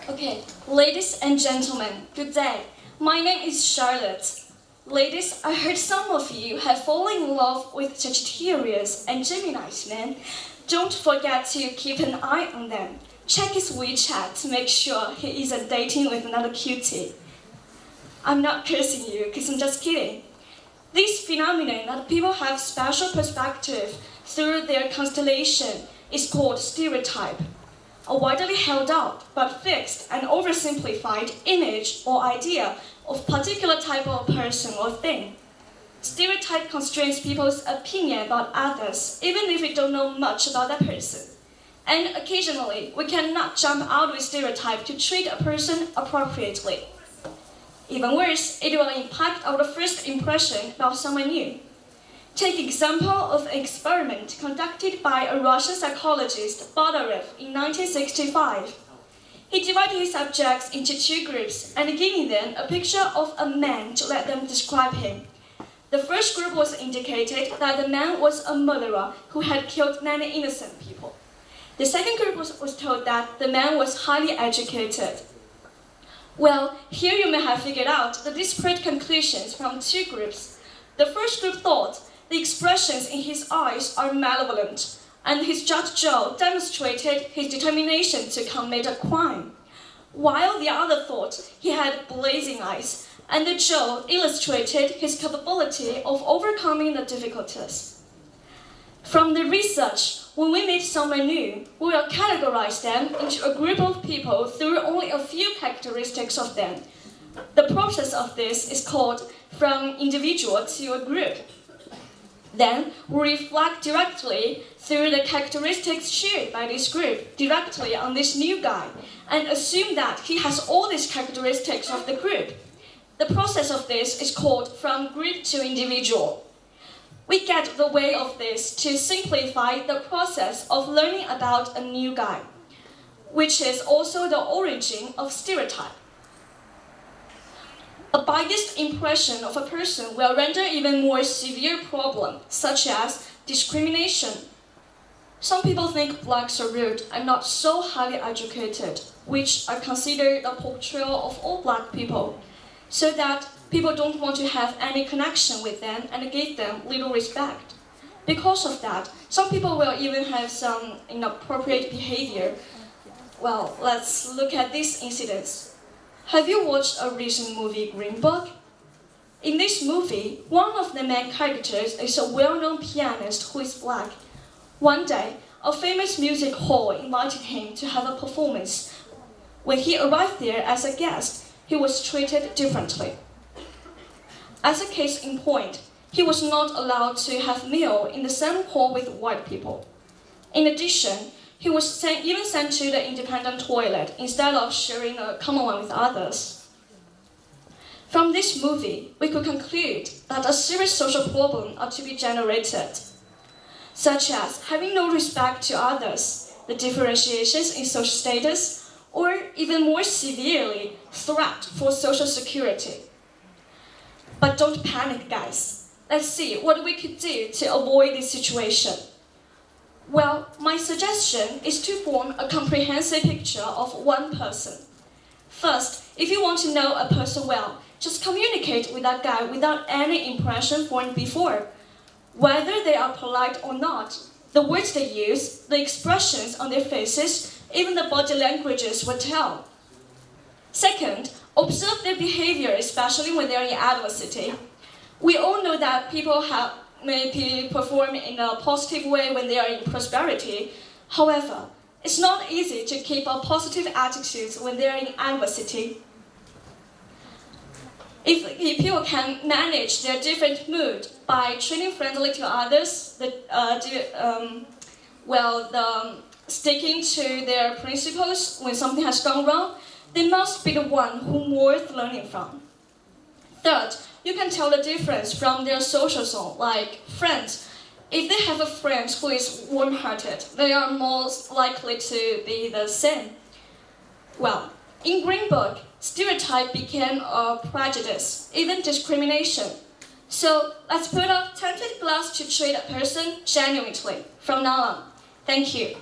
Okay, ladies and gentlemen, good day. My name is Charlotte. Ladies, I heard some of you have fallen in love with Sagittarius and Gemini's men. Don't forget to keep an eye on them. Check his WeChat to make sure he isn't dating with another cutie. I'm not cursing you, because I'm just kidding. This phenomenon that people have special perspective through their constellation is called stereotype. A widely held up but fixed and oversimplified image or idea of particular type of person or thing. Stereotype constrains people's opinion about others, even if we don't know much about that person. And occasionally, we cannot jump out with stereotype to treat a person appropriately. Even worse, it will impact our first impression about someone new. Take example of an experiment conducted by a Russian psychologist, Bodarev, in 1965. He divided his subjects into two groups and giving them a picture of a man to let them describe him. The first group was indicated that the man was a murderer who had killed many innocent people. The second group was told that the man was highly educated. Well, here you may have figured out the disparate conclusions from two groups. The first group thought the expressions in his eyes are malevolent, and his judge Joe demonstrated his determination to commit a crime, while the other thought he had blazing eyes, and the Joe illustrated his capability of overcoming the difficulties. From the research, when we meet someone new, we will categorize them into a group of people through only a few characteristics of them. The process of this is called from individual to a group. Then, we reflect directly through the characteristics shared by this group directly on this new guy and assume that he has all these characteristics of the group. The process of this is called from group to individual. We get the way of this to simplify the process of learning about a new guy, which is also the origin of stereotype. A biased impression of a person will render even more severe problems, such as discrimination. Some people think blacks are rude and not so highly educated, which are considered a portrayal of all black people, so that people don't want to have any connection with them and give them little respect. Because of that, some people will even have some inappropriate behavior. Well, let's look at these incidents. Have you watched a recent movie, Green Book? In this movie, one of the main characters is a well-known pianist who is black. One day, a famous music hall invited him to have a performance. When he arrived there as a guest, he was treated differently. As a case in point, he was not allowed to have meal in the same hall with white people. In addition, he was even sent to the independent toilet instead of sharing a common one with others. From this movie, we could conclude that a serious social problem are to be generated, such as having no respect to others, the differentiations in social status, or even more severely, threat for social security. But don't panic, guys. Let's see what we could do to avoid this situation. Well, my suggestion is to form a comprehensive picture of one person. First, if you want to know a person well, just communicate with that guy without any impression formed before. Whether they are polite or not, the words they use, the expressions on their faces, even the body languages will tell. Second, observe their behavior, especially when they are in adversity. We all know that people may perform in a positive way when they are in prosperity. However, it's not easy to keep a positive attitude when they are in adversity. If people can manage their different mood by treating friendly to others, sticking to their principles when something has gone wrong, they must be the one whom worth learning from. Third, you can tell the difference from their social zone, like friends. If they have a friend who is warm-hearted, they are most likely to be the same. Well, in Green Book, stereotype became a prejudice, even discrimination. So let's put up tinted glass to treat a person genuinely from now on. Thank you.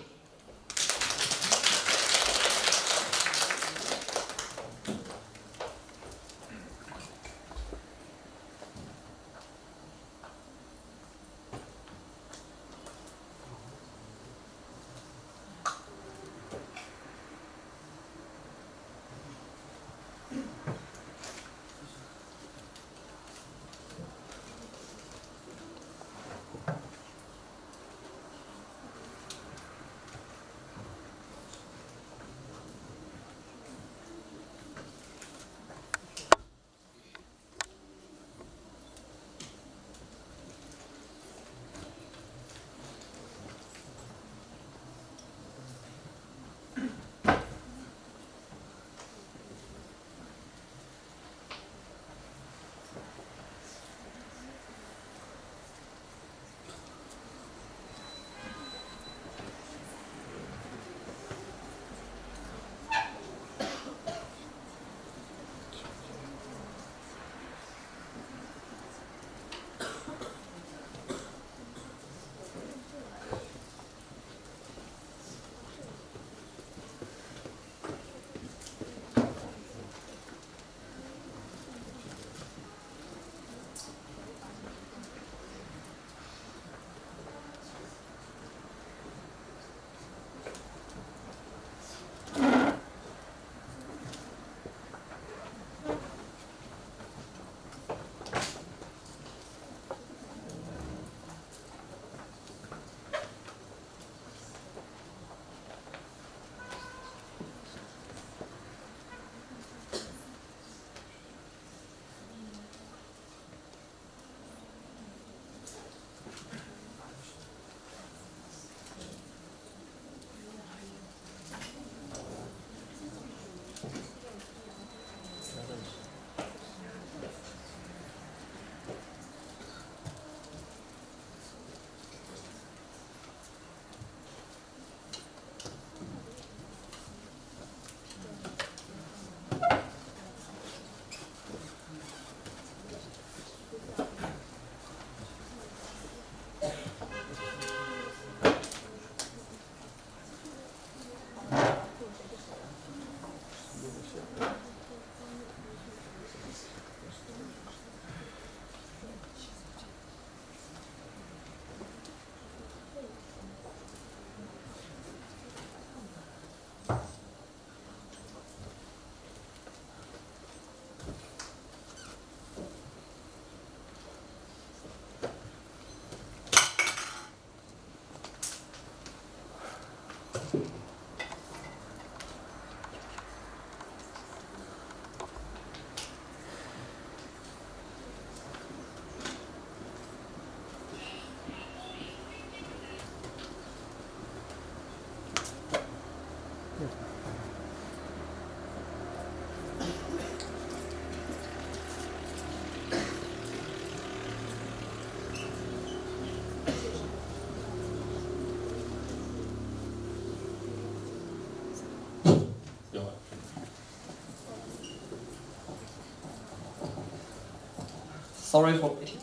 Sorry for waiting.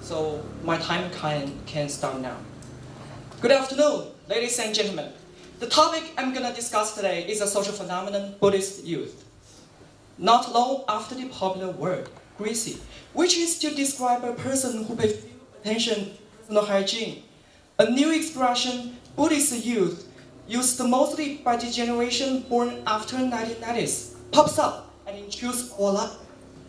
So my time can start now. Good afternoon, ladies and gentlemen. The topic I'm going to discuss today is a social phenomenon, Buddhist youth. Not long after the popular word, greasy, which is to describe a person who pays attention to personal hygiene. A new expression, Buddhist youth, used mostly by the generation born after 1990s, pops up and intrudes our life.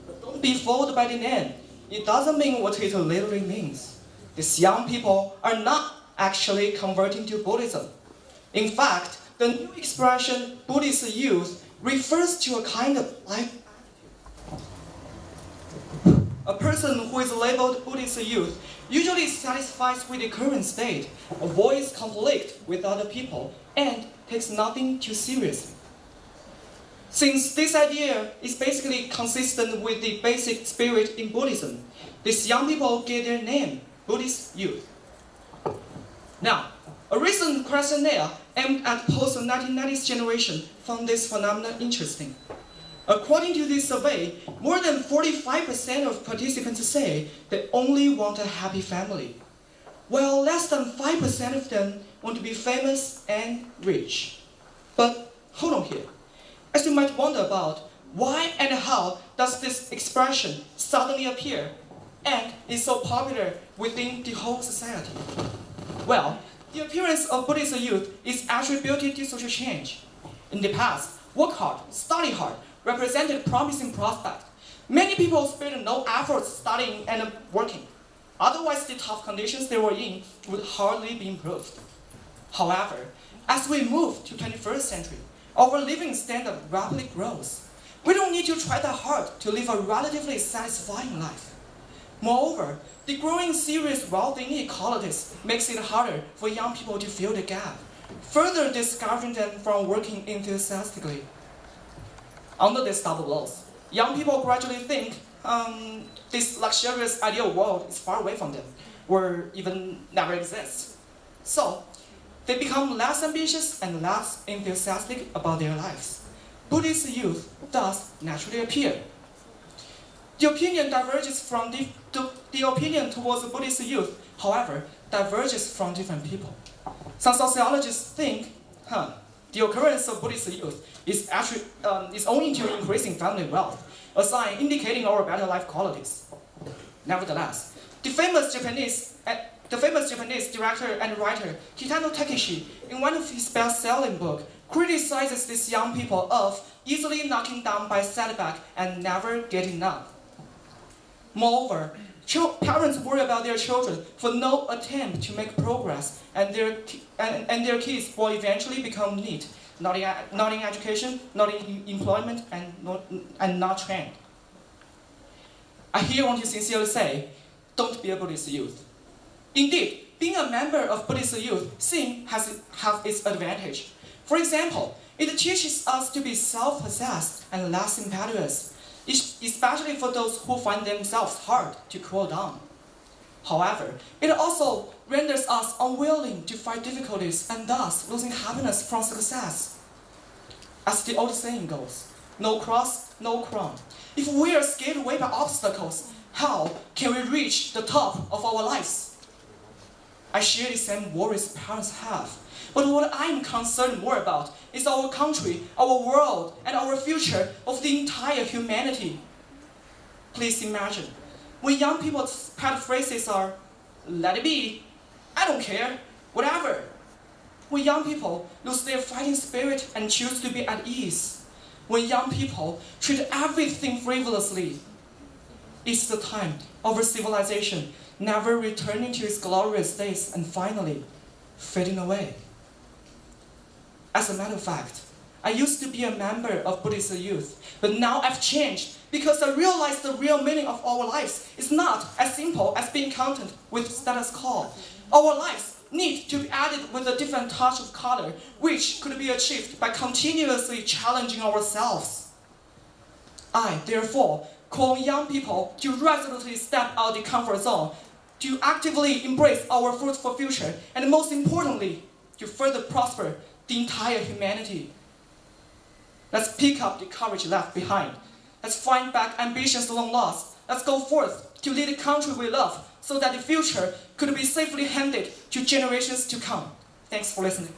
But don't be fooled by the name. It doesn't mean what it literally means. These young people are not actually converting to Buddhism. In fact, the new expression, Buddhist youth, refers to a kind of life attitude. A person who is labeled Buddhist youth usually satisfies with the current state, avoids conflict with other people, and takes nothing too seriously. Since this idea is basically consistent with the basic spirit in Buddhism, these young people get their name, Buddhist youth. Now, a recent questionnaire aimed at post-1990s generation found this phenomenon interesting. According to this survey, more than 45% of participants say they only want a happy family, while less than 5% of them want to be famous and rich. But hold on here. As you might wonder about, why and how does this expression suddenly appear and is so popular within the whole society? Well, the appearance of Buddhist youth is attributed to social change. In the past, work hard, study hard represented promising prospect. Many people spared no efforts studying and working. Otherwise, the tough conditions they were in would hardly be improved. However, as we move to 21st century, our living standard rapidly grows. We don't need to try that hard to live a relatively satisfying life. Moreover, the growing serious wealth inequalities makes it harder for young people to fill the gap, further discouraging them from working enthusiastically. Under these double blows, young people gradually think this luxurious ideal world is far away from them, or even never exists. So, they become less ambitious and less enthusiastic about their lives. Buddhist youth thus naturally appear. The opinion diverges from the opinion towards Buddhist youth, however, diverges from different people. Some sociologists think, the occurrence of Buddhist youth is owing to increasing family wealth, a sign indicating our better life qualities. Nevertheless, the famous Japanese director and writer Kitano Takeshi, in one of his best-selling books, criticizes these young people of easily knocking down by setback and never getting up. Moreover, parents worry about their children for no attempt to make progress, and their kids will eventually become neat, not in education, not in employment, and not trained. I here want to sincerely say, don't be a Buddhist youth. Indeed, being a member of Buddhist youth seems to have its advantage. For example, it teaches us to be self-possessed and less impetuous, especially for those who find themselves hard to cool down. However, it also renders us unwilling to fight difficulties and thus losing happiness from success. As the old saying goes, no cross, no crown. If we are scared away by obstacles, how can we reach the top of our lives? I share the same worries parents have. But what I'm concerned more about is our country, our world, and our future of the entire humanity. Please imagine, when young people's pet phrases are, let it be, I don't care, whatever. When young people lose their fighting spirit and choose to be at ease. When young people treat everything frivolously. It's the time of our civilization never returning to its glorious days and finally fading away. As a matter of fact, I used to be a member of Buddhist youth, but now I've changed because I realized the real meaning of our lives is not as simple as being content with status quo. Our lives need to be added with a different touch of color, which could be achieved by continuously challenging ourselves. I, therefore, call on young people to resolutely step out of the comfort zone, to actively embrace our fruitful future, and most importantly, to further prosper the entire humanity. Let's pick up the courage left behind. Let's find back ambitions long lost. Let's go forth to lead the country we love so that the future could be safely handed to generations to come. Thanks for listening.